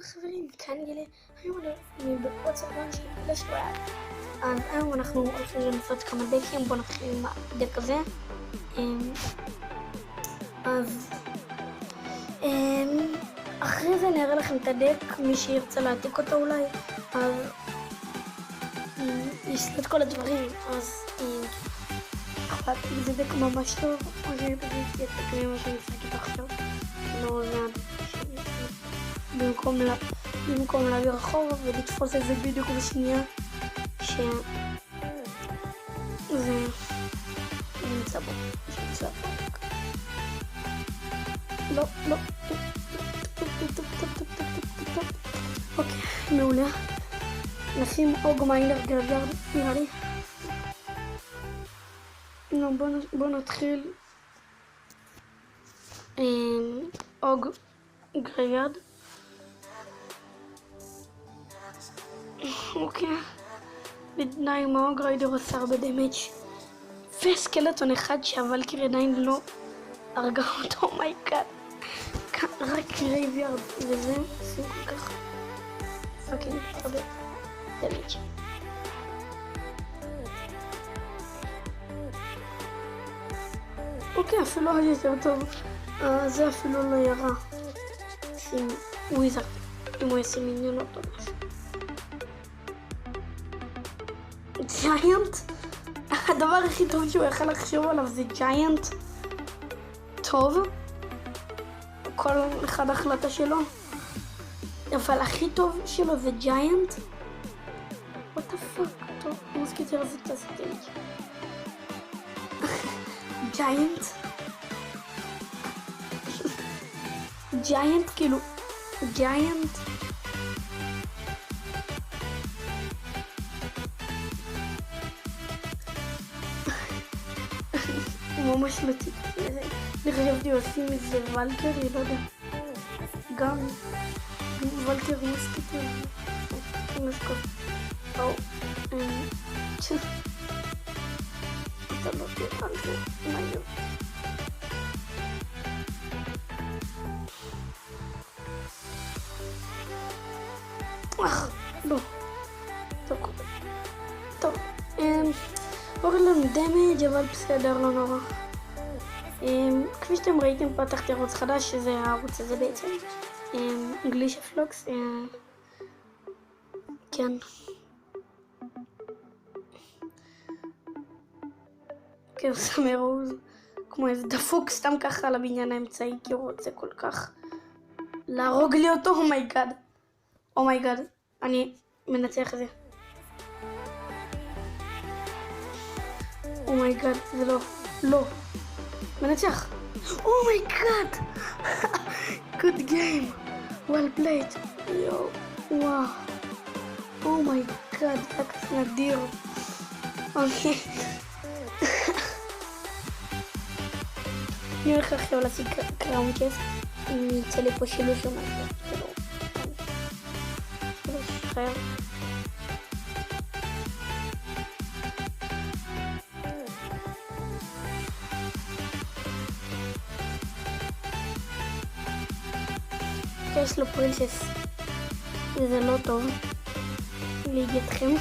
חברים, כאן גילי, היום אני בעוד סרטון של פלאש רויאל. אז היום אנחנו הולכים לנסות כמה דקים, בואו נתחיל עם הדק הזה. אז אחרי זה נראה לכם את הדק, מי שירצה להעתיק אותו אולי, אז יש את כל הדברים, אז זה דק ממש טוב, אז אני תגיד יתקנים מה שאני משחק איתו עכשיו, לא נעד. במקום להעביר אחורה ולתפוס את זה בדיוק בשנייה שזה נמצא בו. לא. אוקיי, מעולה. נשים אוג מיינר גרביארד נראה לי. בואו נתחיל אוג גרביארד. אוקיי, ביניים האוג ריידר עושה הרבה דמג' וסקלטון אחד שהוולקיר עדיין לא הרגה אותו, מייקאד. רק גרייביארד וזה עושים כל כך פאקינג הרבה דמג'. אוקיי, אפילו היה יותר טוב. זה אפילו לא ירה עם וויזארד, אם הוא יעשה מיניון אותו משהו. ג'יינט? הדבר הכי טוב שהוא יכל לחשוב עליו זה ג'יינט טוב, כל אחד החלטה שלו, אבל הכי טוב שלו זה ג'יינט. what the fuck? טוב, מוסקיטר הזה תעשיתי לי ג'יינט כאילו ג'יינט הוא ממש מציג. אני חשבתי עושים איזה וולקר, אני לא יודע. גם וולקר מוסקיטר. משקוף. או. אתה לא תהיה על זה. מה יהיה? לא. טוב. הוריד לנו דמג' אבל בסדר, לא נורא. כפי שאתם ראיתם, פתחתי ערוץ חדש, שזה הערוץ הזה בעצם, גלישה פלוקס. כן. כן, סמי רוז, כמו איזה דפוק סתם ככה על הבניין האמצעי, כי הוא רוצה כל כך להרוג לי אותו. אומייגאד, אני מנצח את זה. אומייגאד, זה לא. מנצח. אומייגאד. Good game. Well played. יואו. וואו. אומייגאד, זה קצת נדיר. אוקיי. אני הולך עכשיו להשיג קראון קסט. אני יצא לי פה שילוש או משהו. שילוש חייב. יש לו פרינסס, וזה לא טוב לידיעתכם.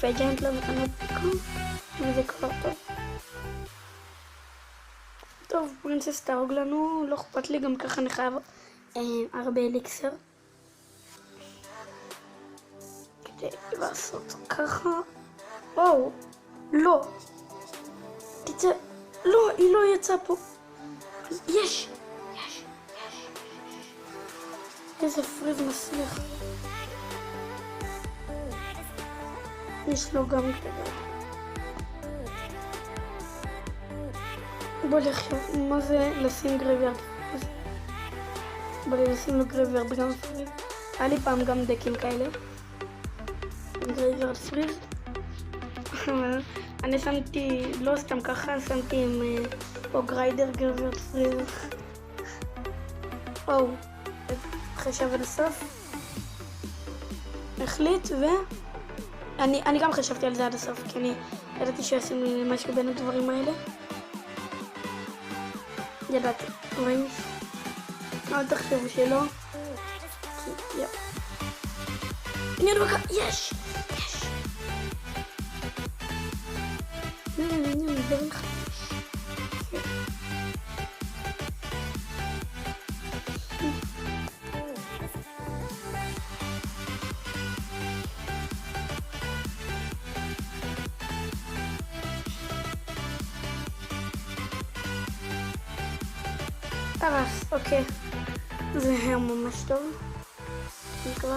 והג'יינט לא נתנו בדיקה, וזה כבר טוב. טוב, פרינסס תהרוג לנו, לא אכפת לי, גם ככה אני חייב הרבה אליקסר כדי לעשות ככה. וואו, לא תצא, לא, היא לא יצאה פה. יש איזה פריז מסליח. יש לו גם כתבה. בוא לחשוב מה זה לשים גרביארד. בוא לשים לו גרביארד גם פריז. היה לי פעם גם דקים כאלה גרביארד פריז. אני שמתי, לא סתם ככה, שמתי עם אוג ריידר גרביארד פריז. וואו, חשב עד הסוף, החליט, ואני גם חשבתי על זה עד הסוף, כי אני ידעתי שעושים לי משהו בין הדברים האלה. ידעתי, רואים? אל תחשבו שלא, כי אני הדבקה, יש! אני מדבר לך. הרס, אוקיי. זה היה ממש טוב. נקרא.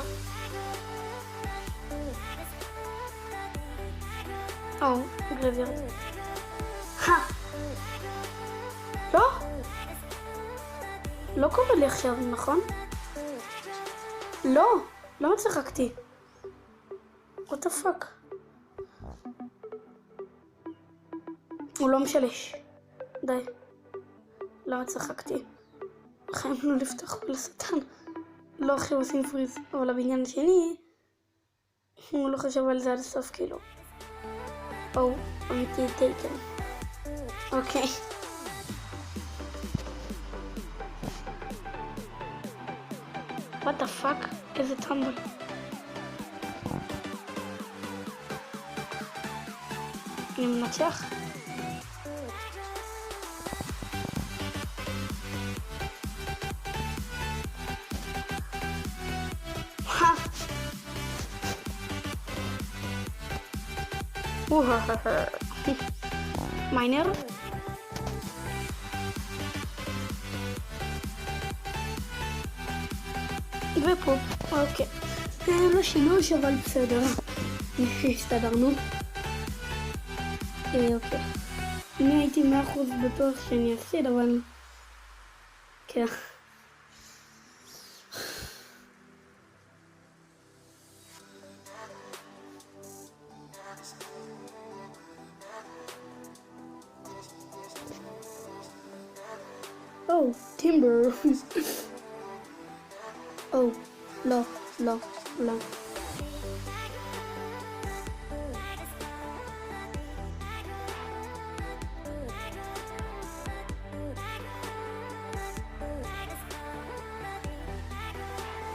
גרביארד. לא? לא קורה לי עכשיו, נכון? לא, למה צחקתי? what the fuck? הוא לא משלש. די. למה צחקתי? חייבנו לפתוח לשטן. לא עכשיו עושים פריז, אבל הבניין השני הוא לא חשב על זה עד הסוף כאילו. אמיתי טייקן. אוקיי. what the fuck? איזה טמבל. אני מנצח? מיינר? ופופ, אוקיי. לא שילוש, אבל בסדר. הסתדרנו. אוקיי. אני הייתי 100% בטוח שאני אפסיד, אבל... כן. Timber. לא.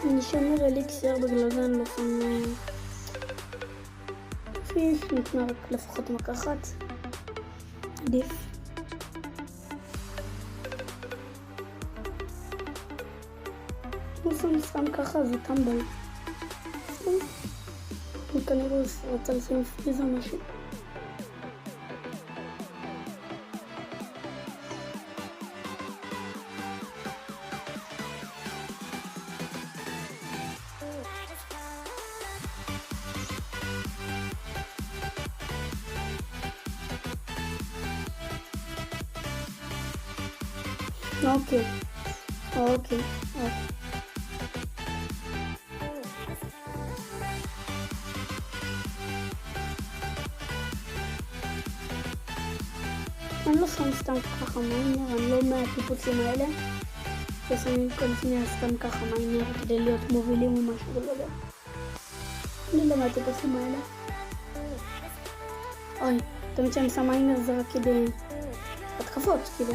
אני שומר אליקסר, בגלל זה אני לא שם פיש, ניתנה רק לפחות מכה אחת. עדיף. הוא שם ככה, זה טמבל. וכנראה הוא רצה לשים פריז או משהו. אוקיי. אני לא שם סתם ככה מיינר, אני לא מהטיפוצים האלה. ושמים כל שנייה סתם ככה מיינר כדי להיות מובילים או משהו, לא יודע. אני לא מהטיפוצים האלה. אוי, תמיד שאני שם מיינר זה רק כדי התקפות, כאילו.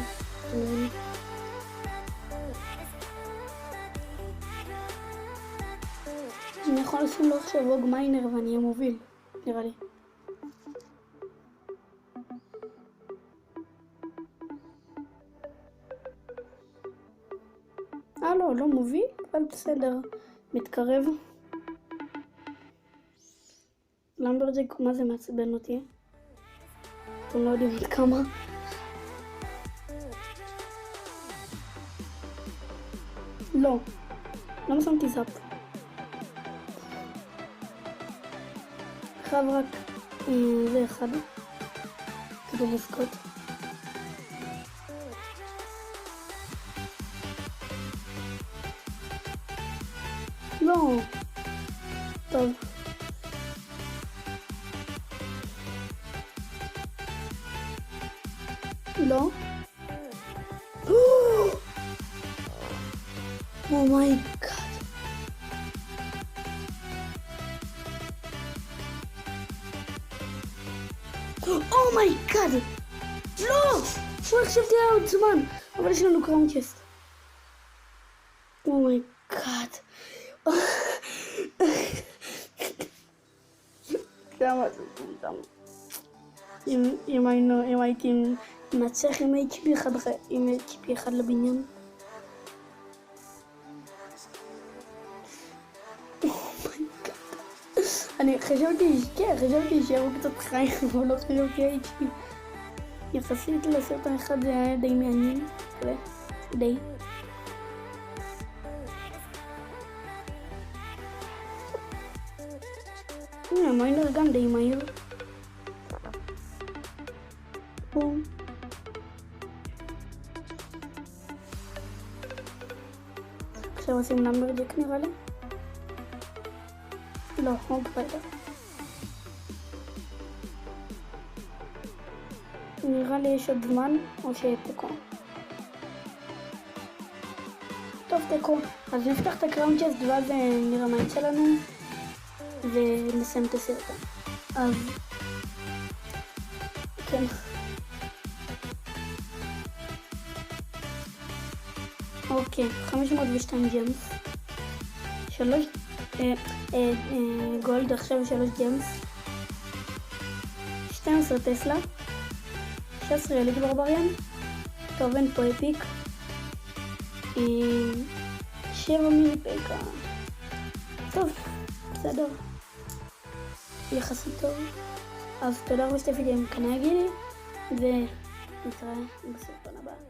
אני יכול לשים לו עכשיו רוג מיינר ואני אהיה מוביל, נראה לי. לא מוביל, אבל בסדר, מתקרב. למברג'ק, מה זה מעצבן אותי? אתם לא יודעים עד כמה. לא שמתי זאפ. חייב רק זה אחד כדי לזכות. לא. טוב. לא. Oh my god. Oh my god. לא! הוא חשבתי היה עוד זמן. אבל יש לנו קראון צ'סט. Oh my god. יודע מה זה מטומטם. אם הייתי מנצח עם HP 1 לבניין. אני חשבתי שירו קצת חיים, אבל לא חשבתי HP. יחסית לסרט האחד זה היה די מעניין, די. הנה, מיינר גם די מהיר. בום. עכשיו עושים נמברג'ק נראה לי. לא, הוג ריידר. נראה לי יש עוד זמן, או שתיקו. טוב, תיקו. אז נפתח את הקראון צ'סט ואז נראה מה יצא לנו. ונסיים את הסרט. אז... כן. אוקיי, 502 ג'מס. 3 גולד, עכשיו 3 ג'מס. 12 טסלה. 16 אליט ברבריאן. טוב, אין פה אפיק. 7 מילי פקה. טוב, בסדר. יחסית טוב. אז תודה רבה שצפיתם, כנראה גילי. ונתראה בסרטון הבא.